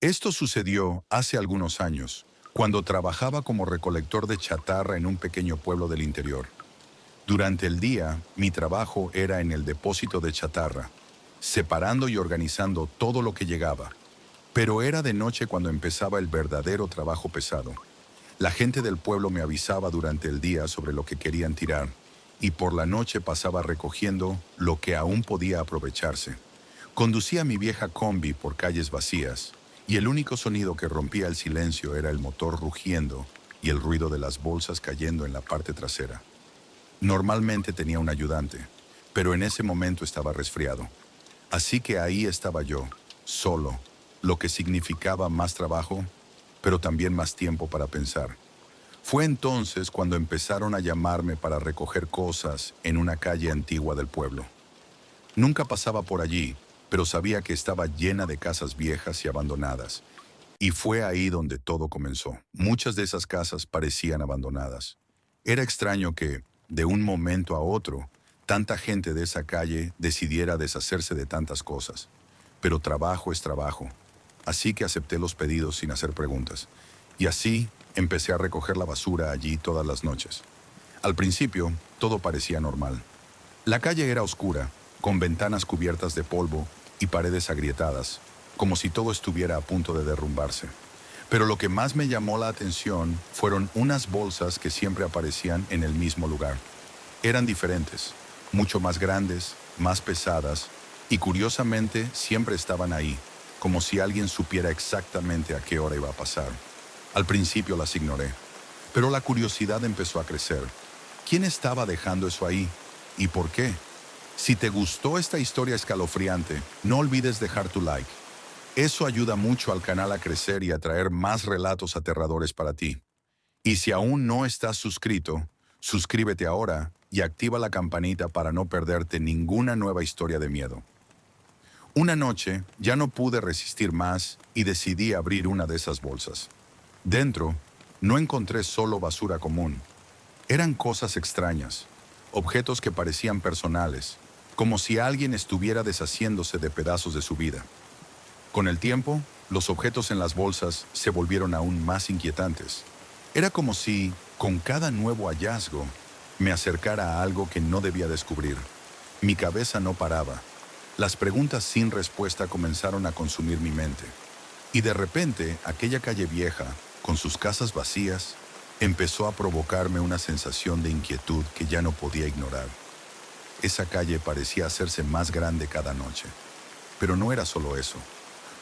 Esto sucedió hace algunos años, cuando trabajaba como recolector de chatarra en un pequeño pueblo del interior. Durante el día, mi trabajo era en el depósito de chatarra, separando y organizando todo lo que llegaba. Pero era de noche cuando empezaba el verdadero trabajo pesado. La gente del pueblo me avisaba durante el día sobre lo que querían tirar, y por la noche pasaba recogiendo lo que aún podía aprovecharse. Conducía mi vieja combi por calles vacías, y el único sonido que rompía el silencio era el motor rugiendo y el ruido de las bolsas cayendo en la parte trasera. Normalmente tenía un ayudante, pero en ese momento estaba resfriado. Así que ahí estaba yo, solo, lo que significaba más trabajo, pero también más tiempo para pensar. Fue entonces cuando empezaron a llamarme para recoger cosas en una calle antigua del pueblo. Nunca pasaba por allí, pero sabía que estaba llena de casas viejas y abandonadas. Y fue ahí donde todo comenzó. Muchas de esas casas parecían abandonadas. Era extraño que, de un momento a otro, tanta gente de esa calle decidiera deshacerse de tantas cosas. Pero trabajo es trabajo. Así que acepté los pedidos sin hacer preguntas. Y así empecé a recoger la basura allí todas las noches. Al principio, todo parecía normal. La calle era oscura, con ventanas cubiertas de polvo y paredes agrietadas, como si todo estuviera a punto de derrumbarse. Pero lo que más me llamó la atención fueron unas bolsas que siempre aparecían en el mismo lugar. Eran diferentes, mucho más grandes, más pesadas, y curiosamente siempre estaban ahí, como si alguien supiera exactamente a qué hora iba a pasar. Al principio las ignoré, pero la curiosidad empezó a crecer. ¿Quién estaba dejando eso ahí? ¿Y por qué? Si te gustó esta historia escalofriante, no olvides dejar tu like. Eso ayuda mucho al canal a crecer y a traer más relatos aterradores para ti. Y si aún no estás suscrito, suscríbete ahora y activa la campanita para no perderte ninguna nueva historia de miedo. Una noche ya no pude resistir más y decidí abrir una de esas bolsas. Dentro, no encontré solo basura común. Eran cosas extrañas, objetos que parecían personales, como si alguien estuviera deshaciéndose de pedazos de su vida. Con el tiempo, los objetos en las bolsas se volvieron aún más inquietantes. Era como si, con cada nuevo hallazgo, me acercara a algo que no debía descubrir. Mi cabeza no paraba. Las preguntas sin respuesta comenzaron a consumir mi mente. Y de repente, aquella calle vieja, con sus casas vacías, empezó a provocarme una sensación de inquietud que ya no podía ignorar. Esa calle parecía hacerse más grande cada noche. Pero no era solo eso.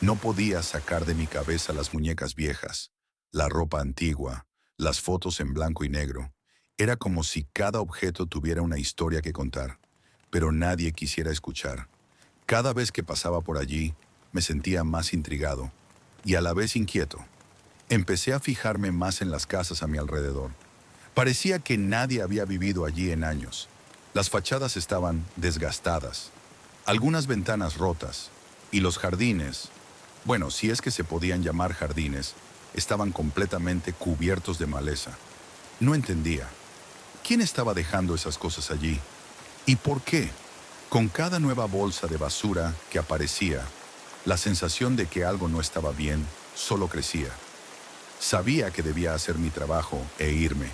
No podía sacar de mi cabeza las muñecas viejas, la ropa antigua, las fotos en blanco y negro. Era como si cada objeto tuviera una historia que contar, pero nadie quisiera escuchar. Cada vez que pasaba por allí, me sentía más intrigado y a la vez inquieto. Empecé a fijarme más en las casas a mi alrededor. Parecía que nadie había vivido allí en años. Las fachadas estaban desgastadas, algunas ventanas rotas, y los jardines, bueno, si es que se podían llamar jardines, estaban completamente cubiertos de maleza. No entendía. ¿Quién estaba dejando esas cosas allí? ¿Y por qué? Con cada nueva bolsa de basura que aparecía, la sensación de que algo no estaba bien solo crecía. Sabía que debía hacer mi trabajo e irme,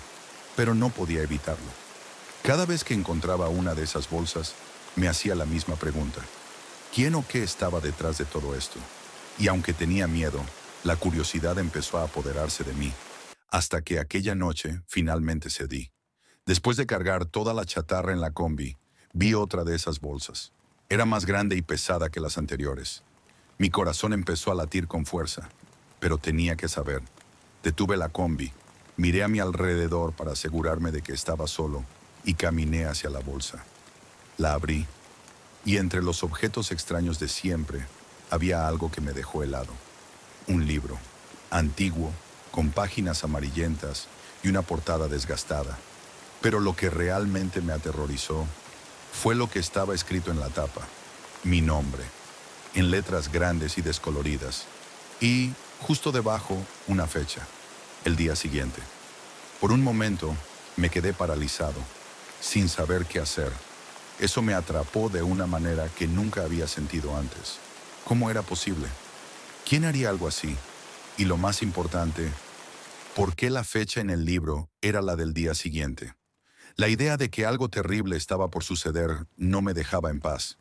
pero no podía evitarlo. Cada vez que encontraba una de esas bolsas, me hacía la misma pregunta. ¿Quién o qué estaba detrás de todo esto? Y aunque tenía miedo, la curiosidad empezó a apoderarse de mí, hasta que aquella noche finalmente cedí. Después de cargar toda la chatarra en la combi, vi otra de esas bolsas. Era más grande y pesada que las anteriores. Mi corazón empezó a latir con fuerza, pero tenía que saber. Detuve la combi, miré a mi alrededor para asegurarme de que estaba solo y caminé hacia la bolsa. La abrí, y entre los objetos extraños de siempre, había algo que me dejó helado. Un libro, antiguo, con páginas amarillentas y una portada desgastada. Pero lo que realmente me aterrorizó fue lo que estaba escrito en la tapa. Mi nombre, en letras grandes y descoloridas. Y, justo debajo, una fecha, el día siguiente. Por un momento, me quedé paralizado, sin saber qué hacer. Eso me atrapó de una manera que nunca había sentido antes. ¿Cómo era posible? ¿Quién haría algo así? Y lo más importante, ¿por qué la fecha en el libro era la del día siguiente? La idea de que algo terrible estaba por suceder no me dejaba en paz.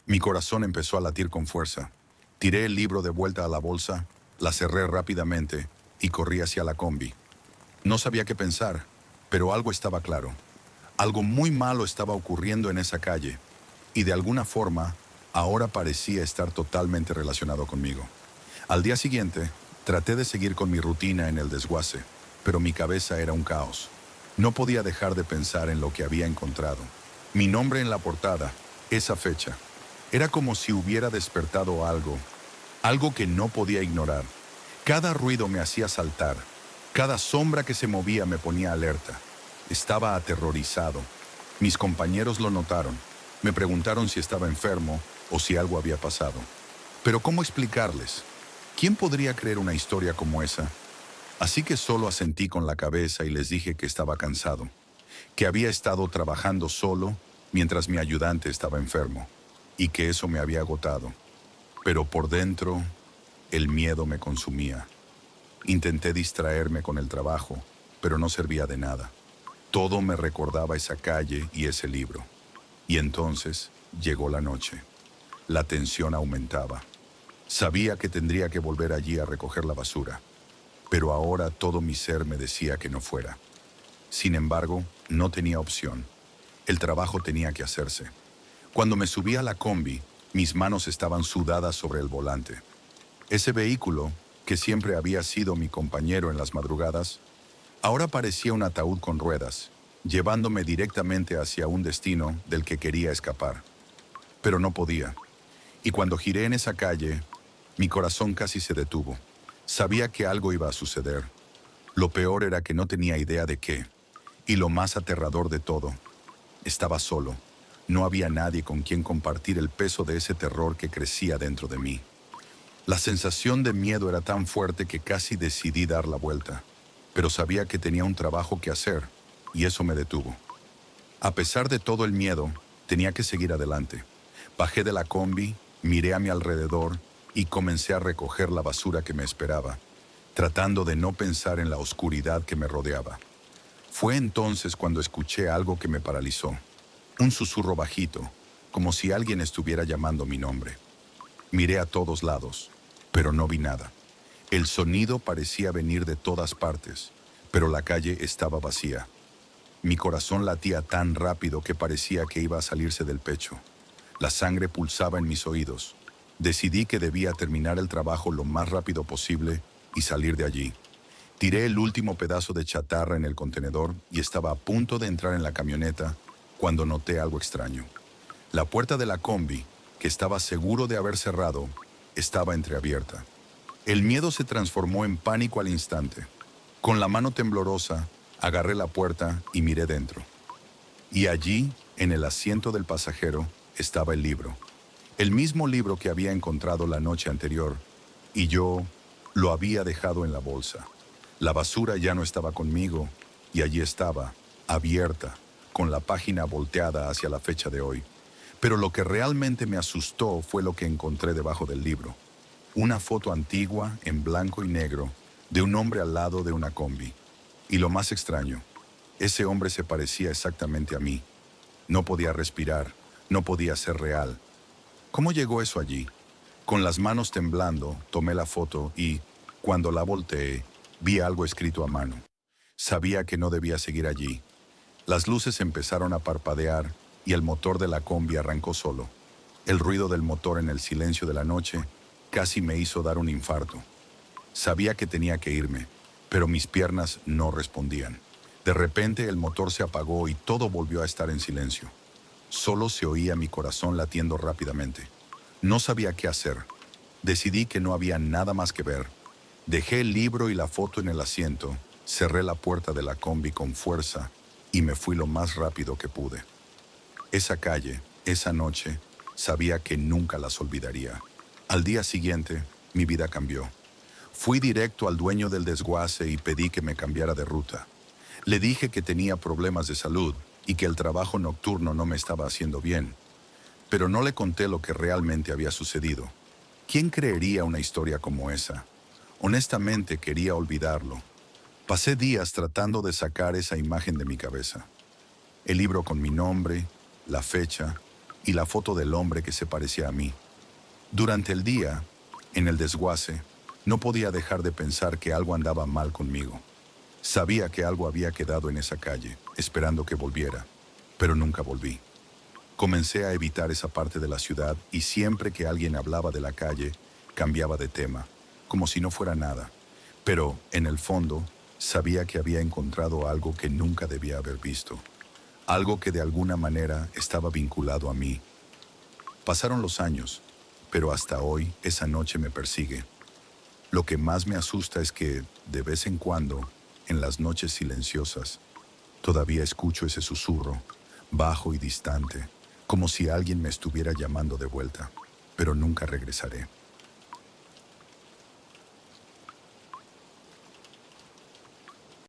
Mi corazón empezó a latir con fuerza. Tiré el libro de vuelta a la bolsa, la cerré rápidamente y corrí hacia la combi. No sabía qué pensar, pero algo estaba claro. Algo muy malo estaba ocurriendo en esa calle, y de alguna forma, ahora parecía estar totalmente relacionado conmigo. Al día siguiente, traté de seguir con mi rutina en el desguace, pero mi cabeza era un caos. No podía dejar de pensar en lo que había encontrado. Mi nombre en la portada, esa fecha. Era como si hubiera despertado algo que no podía ignorar. Cada ruido me hacía saltar. Cada sombra que se movía me ponía alerta. Estaba aterrorizado. Mis compañeros lo notaron. Me preguntaron si estaba enfermo o si algo había pasado. Pero ¿cómo explicarles? ¿Quién podría creer una historia como esa? Así que solo asentí con la cabeza y les dije que estaba cansado, que había estado trabajando solo mientras mi ayudante estaba enfermo y que eso me había agotado. Pero por dentro, el miedo me consumía. Intenté distraerme con el trabajo, pero no servía de nada. Todo me recordaba esa calle y ese libro. Y entonces llegó la noche. La tensión aumentaba. Sabía que tendría que volver allí a recoger la basura, pero ahora todo mi ser me decía que no fuera. Sin embargo, no tenía opción. El trabajo tenía que hacerse. Cuando me subí a la combi, mis manos estaban sudadas sobre el volante. Ese vehículo, que siempre había sido mi compañero en las madrugadas, ahora parecía un ataúd con ruedas, llevándome directamente hacia un destino del que quería escapar. Pero no podía. Y cuando giré en esa calle, mi corazón casi se detuvo. Sabía que algo iba a suceder. Lo peor era que no tenía idea de qué. Y lo más aterrador de todo, estaba solo. No había nadie con quien compartir el peso de ese terror que crecía dentro de mí. La sensación de miedo era tan fuerte que casi decidí dar la vuelta, pero sabía que tenía un trabajo que hacer, y eso me detuvo. A pesar de todo el miedo, tenía que seguir adelante. Bajé de la combi, miré a mi alrededor y comencé a recoger la basura que me esperaba, tratando de no pensar en la oscuridad que me rodeaba. Fue entonces cuando escuché algo que me paralizó. Un susurro bajito, como si alguien estuviera llamando mi nombre. Miré a todos lados, pero no vi nada. El sonido parecía venir de todas partes, pero la calle estaba vacía. Mi corazón latía tan rápido que parecía que iba a salirse del pecho. La sangre pulsaba en mis oídos. Decidí que debía terminar el trabajo lo más rápido posible y salir de allí. Tiré el último pedazo de chatarra en el contenedor y estaba a punto de entrar en la camioneta cuando noté algo extraño. La puerta de la combi, que estaba seguro de haber cerrado, estaba entreabierta. El miedo se transformó en pánico al instante. Con la mano temblorosa, agarré la puerta y miré dentro. Y allí, en el asiento del pasajero, estaba el libro. El mismo libro que había encontrado la noche anterior, y yo lo había dejado en la bolsa. La basura ya no estaba conmigo, y allí estaba, abierta, con la página volteada hacia la fecha de hoy. Pero lo que realmente me asustó fue lo que encontré debajo del libro. Una foto antigua, en blanco y negro, de un hombre al lado de una combi. Y lo más extraño, ese hombre se parecía exactamente a mí. No podía respirar, no podía ser real. ¿Cómo llegó eso allí? Con las manos temblando, tomé la foto y, cuando la volteé, vi algo escrito a mano. Sabía que no debía seguir allí. Las luces empezaron a parpadear y el motor de la combi arrancó solo. El ruido del motor en el silencio de la noche casi me hizo dar un infarto. Sabía que tenía que irme, pero mis piernas no respondían. De repente el motor se apagó y todo volvió a estar en silencio. Solo se oía mi corazón latiendo rápidamente. No sabía qué hacer. Decidí que no había nada más que ver. Dejé el libro y la foto en el asiento, cerré la puerta de la combi con fuerza y me fui lo más rápido que pude. Esa calle, esa noche, sabía que nunca las olvidaría. Al día siguiente, mi vida cambió. Fui directo al dueño del desguace y pedí que me cambiara de ruta. Le dije que tenía problemas de salud y que el trabajo nocturno no me estaba haciendo bien, pero no le conté lo que realmente había sucedido. ¿Quién creería una historia como esa? Honestamente quería olvidarlo. Pasé días tratando de sacar esa imagen de mi cabeza. El libro con mi nombre, la fecha y la foto del hombre que se parecía a mí. Durante el día, en el desguace, no podía dejar de pensar que algo andaba mal conmigo. Sabía que algo había quedado en esa calle, esperando que volviera, pero nunca volví. Comencé a evitar esa parte de la ciudad y siempre que alguien hablaba de la calle, cambiaba de tema, como si no fuera nada. Pero, en el fondo, sabía que había encontrado algo que nunca debía haber visto. Algo que de alguna manera estaba vinculado a mí. Pasaron los años, pero hasta hoy esa noche me persigue. Lo que más me asusta es que, de vez en cuando, en las noches silenciosas, todavía escucho ese susurro, bajo y distante, como si alguien me estuviera llamando de vuelta, pero nunca regresaré.